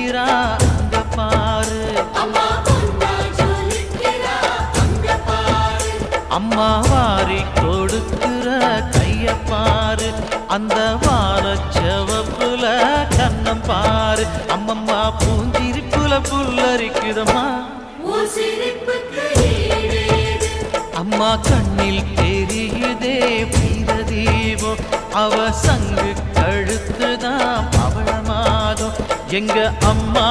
ஜொலிக்கிறா அங்க பாரு, அம்மா வாரி கொடுக்கிற கைய பாரு, அந்த வானச்சவப்புல கண்ணம் பாரு, அம்மம்மா பூஞ்சிரிப்புல புல்லரிக்குதம்மா, அம்மா கண்ணில் தெரியுதே வீரதீபம், அவ சங்கு கழுத்துதான் பவளமாதம், எங்க அம்மா